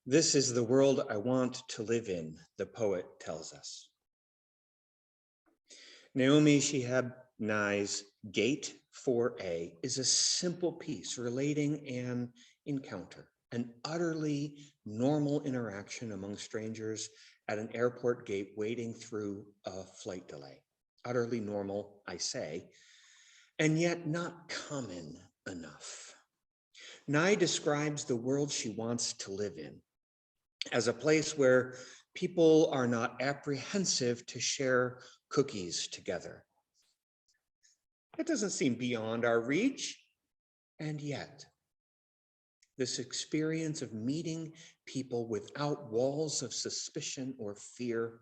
This is the world I want to live in, the poet tells us. Naomi Shihab Nye's Gate 4a is a simple piece relating an encounter, an utterly normal interaction among strangers at an airport gate waiting through a flight delay. Utterly normal, I say, and yet not common enough. Nye describes the world she wants to live in as a place where people are not apprehensive to share cookies together. It doesn't seem beyond our reach, and yet this experience of meeting people without walls of suspicion or fear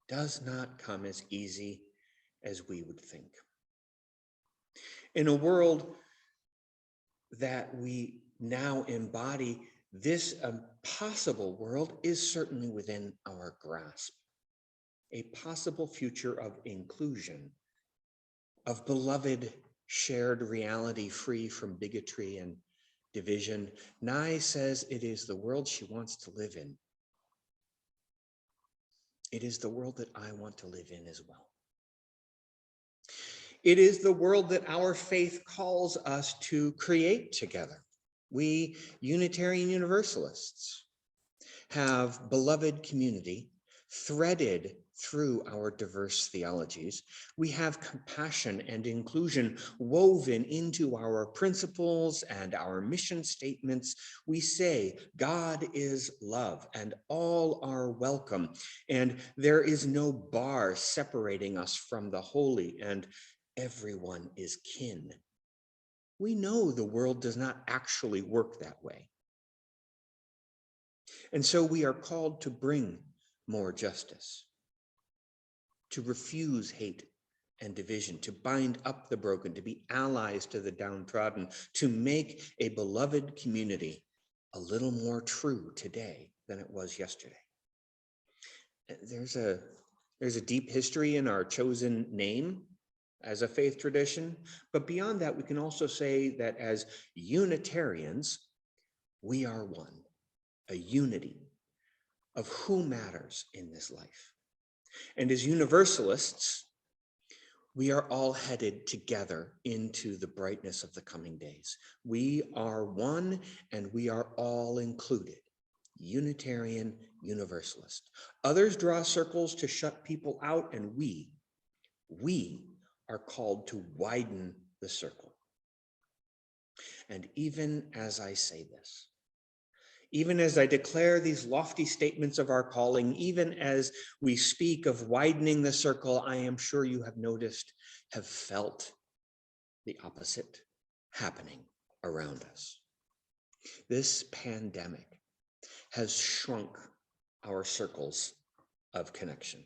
does not come as easy as we would think. In a world that we now embody, this possible world is certainly within our grasp. A possible future of inclusion, of beloved shared reality free from bigotry and division. Nye says it is the world she wants to live in. It is the world that I want to live in as well. It is the world that our faith calls us to create together. We Unitarian Universalists have beloved community threaded through our diverse theologies. We have compassion and inclusion woven into our principles and our mission statements. We say God is love and all are welcome, and there is no bar separating us from the holy, and everyone is kin. We know the world does not actually work that way. And so we are called to bring more justice, to refuse hate and division, to bind up the broken, to be allies to the downtrodden, to make a beloved community a little more true today than it was yesterday. There's a deep history in our chosen name as a faith tradition, but beyond that, we can also say that as Unitarians, we are one, a unity of who matters in this life. And as Universalists, we are all headed together into the brightness of the coming days. We are one and we are all included, Unitarian Universalist. Others draw circles to shut people out, and we are called to widen the circle. And even as I say this, even as I declare these lofty statements of our calling, even as we speak of widening the circle, I am sure you have noticed, have felt the opposite happening around us. This pandemic has shrunk our circles of connection.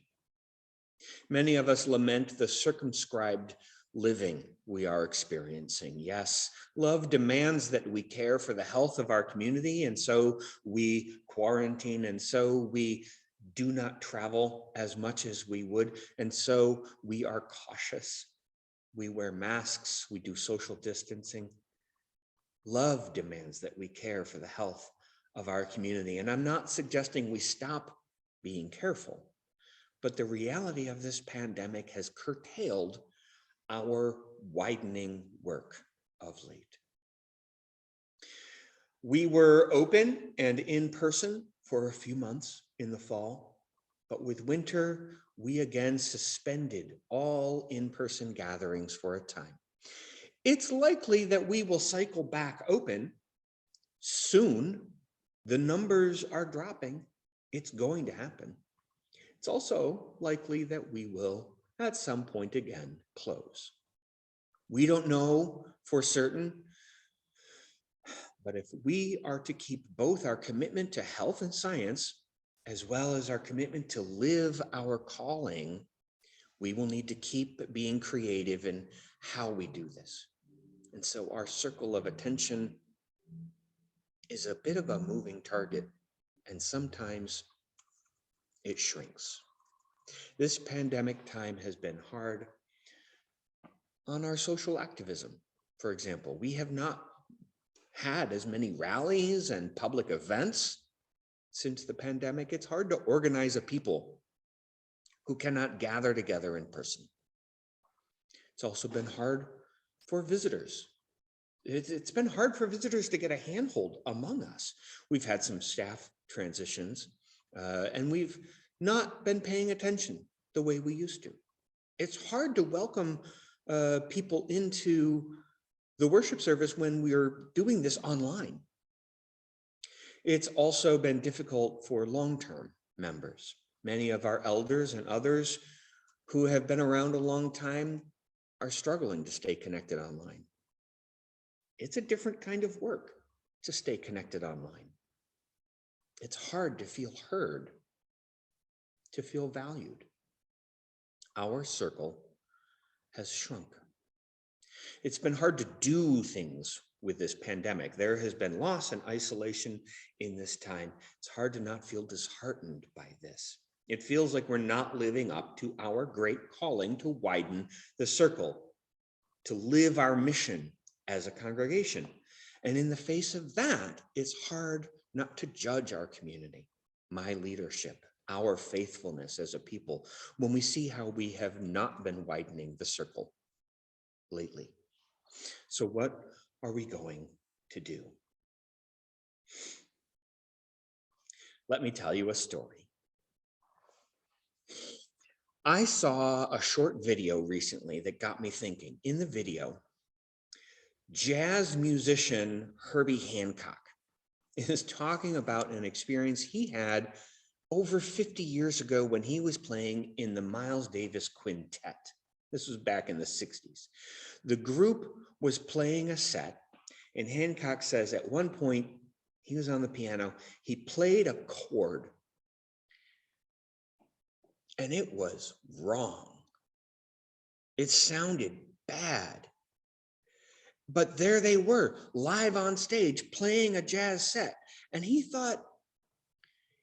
Many of us lament the circumscribed living we are experiencing. Yes, love demands that we care for the health of our community, and so we quarantine, and so we do not travel as much as we would, and so we are cautious. We wear masks, we do social distancing. Love demands that we care for the health of our community, and I'm not suggesting we stop being careful, but the reality of this pandemic has curtailed our widening work of late. We were open and in person for a few months in the fall, but with winter, we again suspended all in-person gatherings for a time. It's likely that we will cycle back open soon. The numbers are dropping. It's going to happen. It's also likely that we will at some point again close. We don't know for certain, but if we are to keep both our commitment to health and science, as well as our commitment to live our calling, we will need to keep being creative in how we do this. And so our circle of attention is a bit of a moving target, and sometimes it shrinks. This pandemic time has been hard on our social activism. For example, we have not had as many rallies and public events Since the pandemic, it's hard to organize a people who cannot gather together in person. It's also been hard for visitors. It's been hard for visitors to get a handhold among us. We've had some staff transitions, and we've not been paying attention the way we used to. It's hard to welcome people into the worship service when we're doing this online. It's also been difficult for long-term members. Many of our elders and others who have been around a long time are struggling to stay connected online. It's a different kind of work to stay connected online. It's hard to feel heard, to feel valued. Our circle has shrunk. It's been hard to do things with this pandemic. There has been loss and isolation in this time. It's hard to not feel disheartened by this. It feels like we're not living up to our great calling to widen the circle, to live our mission as a congregation. And in the face of that, it's hard not to judge our community, my leadership, our faithfulness as a people, when we see how we have not been widening the circle lately. So what are we going to do? Let me tell you a story. I saw a short video recently that got me thinking. In the video, jazz musician Herbie Hancock is talking about an experience he had over 50 years ago when he was playing in the Miles Davis Quintet. This was back in the 60s. The group was playing a set, and Hancock says at one point, he was on the piano, he played a chord, and it was wrong. It sounded bad. But there they were, live on stage, playing a jazz set. And he thought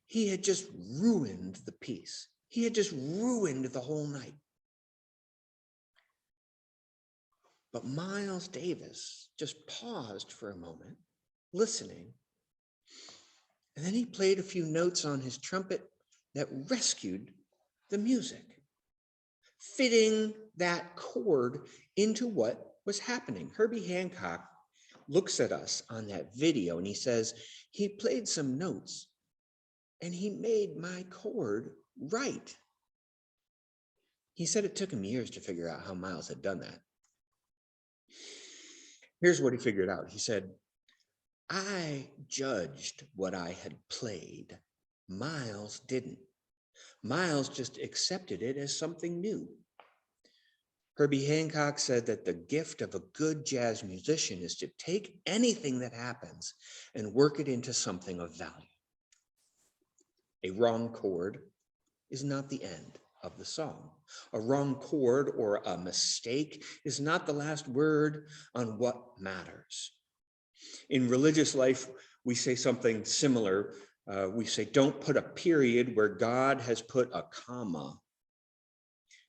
he had just ruined the piece. He had just ruined the whole night. But Miles Davis just paused for a moment, listening. And then he played a few notes on his trumpet that rescued the music, fitting that chord into what was happening. Herbie Hancock looks at us on that video and he says, he played some notes and he made my chord right. He said it took him years to figure out how Miles had done that. Here's what he figured out. He said, I judged what I had played. Miles didn't. Miles just accepted it as something new. Herbie Hancock said that the gift of a good jazz musician is to take anything that happens and work it into something of value. A wrong chord is not the end of the song. A wrong chord or a mistake is not the last word on what matters. In religious life, we say something similar. We say, don't put a period where God has put a comma.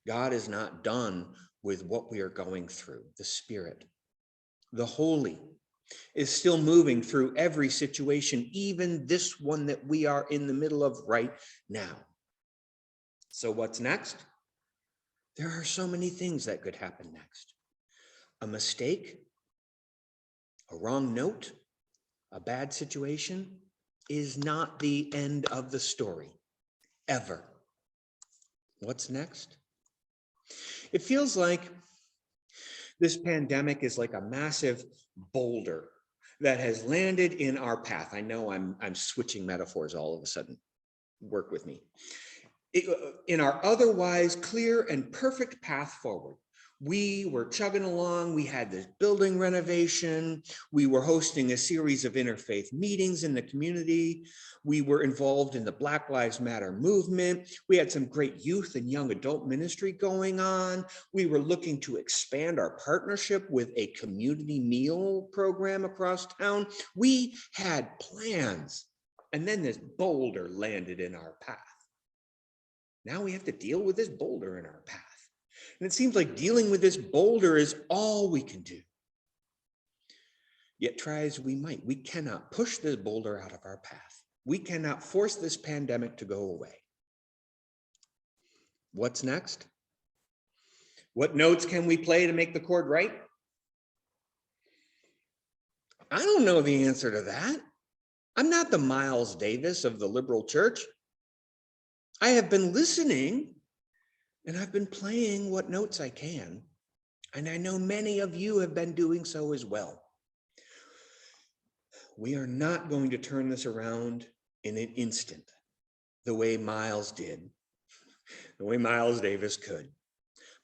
God is not done with what we are going through. The Spirit, the Holy, is still moving through every situation, even this one that we are in the middle of right now. So what's next? There are so many things that could happen next. A mistake, a wrong note, a bad situation is not the end of the story, ever. What's next? It feels like this pandemic is like a massive boulder that has landed in our path. I know I'm switching metaphors all of a sudden. Work with me. In our otherwise clear and perfect path forward, we were chugging along. We had this building renovation. We were hosting a series of interfaith meetings in the community. We were involved in the Black Lives Matter movement. We had some great youth and young adult ministry going on. We were looking to expand our partnership with a community meal program across town. We had plans, and then this boulder landed in our path. Now we have to deal with this boulder in our path. And it seems like dealing with this boulder is all we can do. Yet try as we might, we cannot push this boulder out of our path. We cannot force this pandemic to go away. What's next? What notes can we play to make the chord right? I don't know the answer to that. I'm not the Miles Davis of the liberal church. I have been listening and I've been playing what notes I can. And I know many of you have been doing so as well. We are not going to turn this around in an instant, the way Miles did, the way Miles Davis could.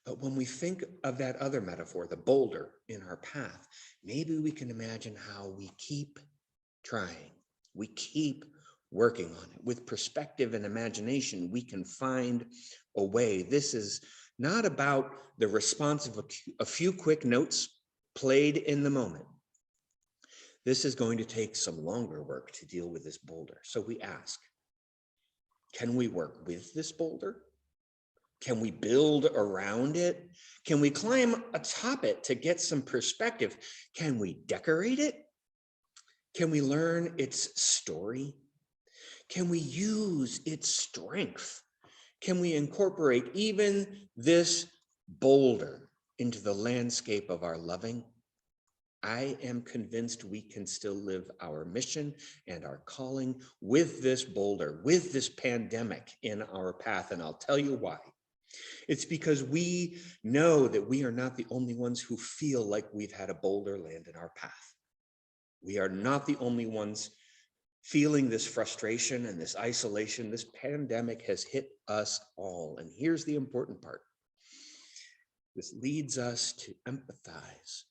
But when we think of that other metaphor, the boulder in our path, maybe we can imagine how we keep trying. We keep working on it. With perspective and imagination, we can find a way. This is not about the response of a few quick notes played in the moment. This is going to take some longer work to deal with this boulder. So we ask, can we work with this boulder? Can we build around it? Can we climb atop it to get some perspective? Can we decorate it? Can we learn its story? Can we use its strength? Can we incorporate even this boulder into the landscape of our loving? I am convinced we can still live our mission and our calling with this boulder, with this pandemic in our path, and I'll tell you why. It's because we know that we are not the only ones who feel like we've had a boulder land in our path. We are not the only ones feeling this frustration and this isolation. This pandemic has hit us all. And here's the important part. This leads us to empathize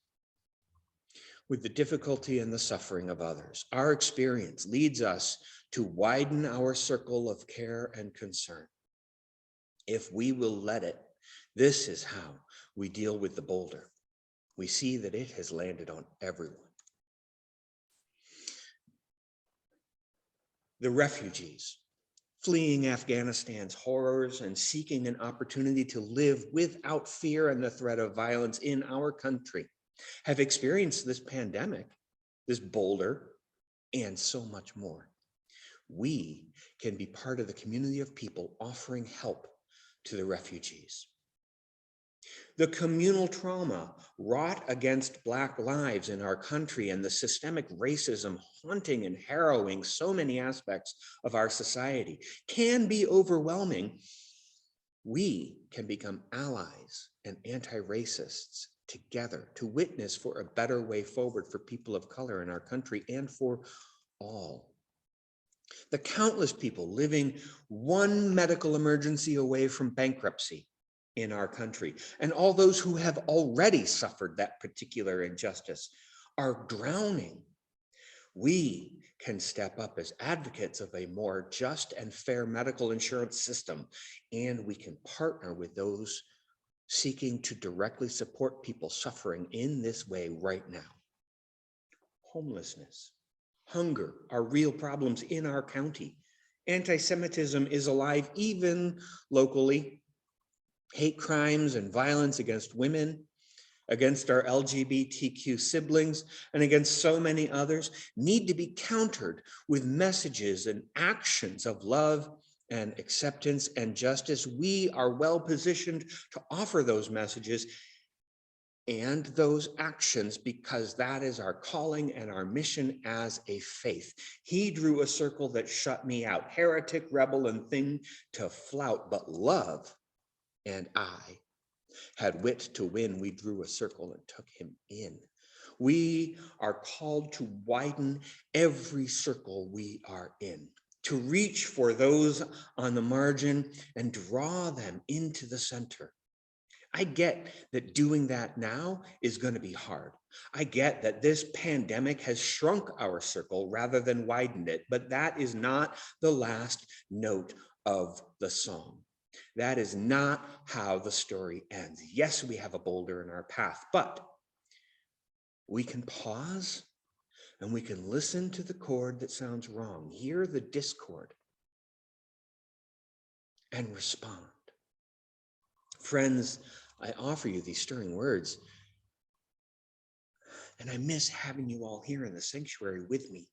with the difficulty and the suffering of others. Our experience leads us to widen our circle of care and concern. If we will let it, this is how we deal with the boulder. We see that it has landed on everyone. The refugees fleeing Afghanistan's horrors and seeking an opportunity to live without fear and the threat of violence in our country have experienced this pandemic, this boulder, and so much more. We can be part of the community of people offering help to the refugees. The communal trauma wrought against Black lives in our country and the systemic racism haunting and harrowing so many aspects of our society can be overwhelming. We can become allies and anti-racists together to witness for a better way forward for people of color in our country and for all. The countless people living one medical emergency away from bankruptcy in our country, and all those who have already suffered that particular injustice are drowning. We can step up as advocates of a more just and fair medical insurance system, and we can partner with those seeking to directly support people suffering in this way right now. Homelessness, hunger are real problems in our county. Anti-Semitism is alive even locally. Hate crimes and violence against women, against our LGBTQ siblings, and against so many others need to be countered with messages and actions of love and acceptance and justice. We are well positioned to offer those messages and those actions because that is our calling and our mission as a faith. He drew a circle that shut me out, heretic, rebel, and thing to flout, but love and I had wit to win. We drew a circle and took him in. We are called to widen every circle we are in, to reach for those on the margin and draw them into the center. I get that doing that now is going to be hard. I get that this pandemic has shrunk our circle rather than widened it, but that is not the last note of the song. That is not how the story ends. Yes, we have a boulder in our path, but we can pause and we can listen to the chord that sounds wrong, hear the discord, and respond. Friends, I offer you these stirring words, and I miss having you all here in the sanctuary with me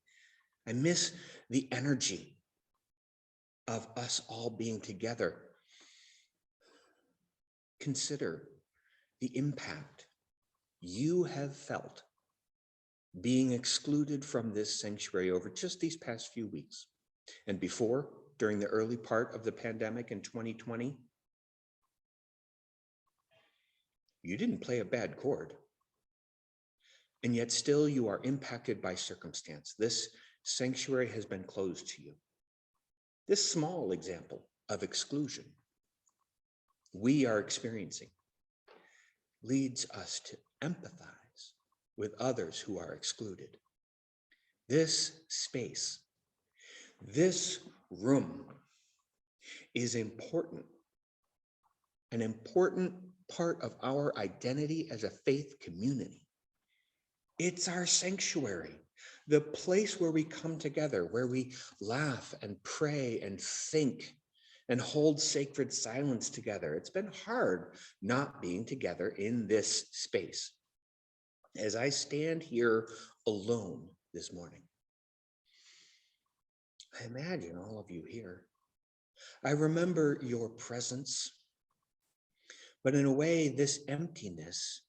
I miss the energy of us all being together. Consider the impact you have felt being excluded from this sanctuary over just these past few weeks. And before, during the early part of the pandemic in 2020, you didn't play a bad chord. And yet still you are impacted by circumstance. This sanctuary has been closed to you. This small example of exclusion we are experiencing leads us to empathize with others who are excluded. This space, this room is important, an important part of our identity as a faith community. It's our sanctuary, the place where we come together, where we laugh and pray and think and hold sacred silence together. It's been hard not being together in this space. As I stand here alone this morning, I imagine all of you here. I remember your presence, but in a way, this emptiness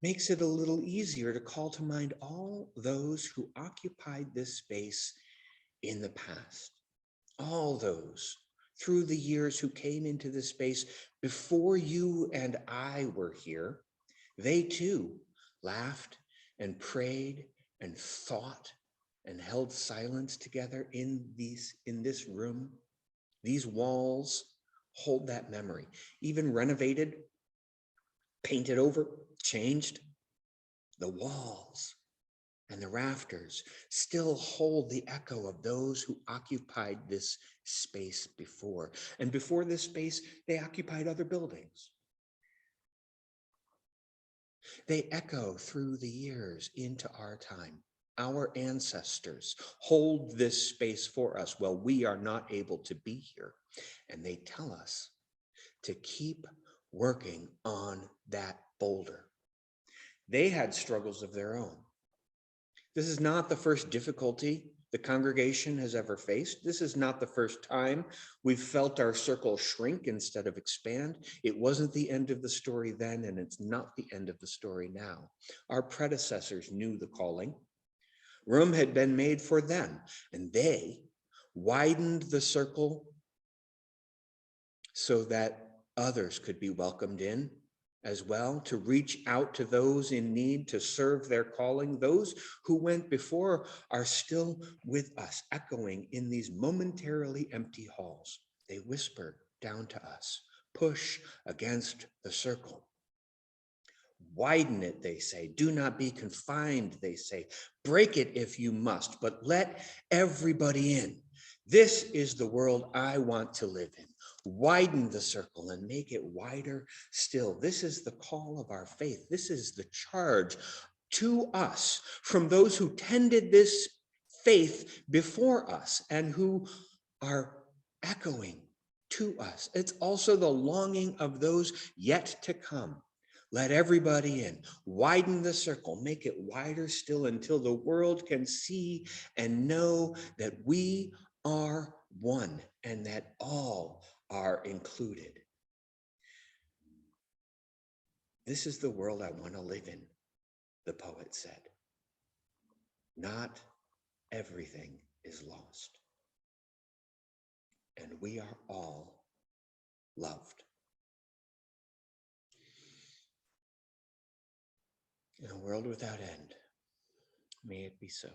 makes it a little easier to call to mind all those who occupied this space in the past. All those through the years who came into this space before you and I were here. They too laughed and prayed and thought and held silence together in this room. These walls hold that memory, even renovated, painted over, changed. The walls and the rafters still hold the echo of those who occupied this space before. And before this space, they occupied other buildings. They echo through the years into our time. Our ancestors hold this space for us while we are not able to be here. And they tell us to keep working on that boulder. They had struggles of their own. This is not the first difficulty the congregation has ever faced. This is not the first time we've felt our circle shrink instead of expand. It wasn't the end of the story then, and it's not the end of the story now. Our predecessors knew the calling. Room had been made for them, and they widened the circle so that others could be welcomed in as well, to reach out to those in need, to serve their calling. Those who went before are still with us, echoing in these momentarily empty halls. They whisper down to us, push against the circle. Widen it, they say. Do not be confined, they say. Break it if you must, but let everybody in. This is the world I want to live in. Widen the circle and make it wider still. This is the call of our faith. This is the charge to us from those who tended this faith before us and who are echoing to us. It's also the longing of those yet to come. Let everybody in. Widen the circle. Make it wider still until the world can see and know that we are one and that all are included. This is the world I want to live in, the poet said. Not everything is lost. And we are all loved. In a world without end, may it be so.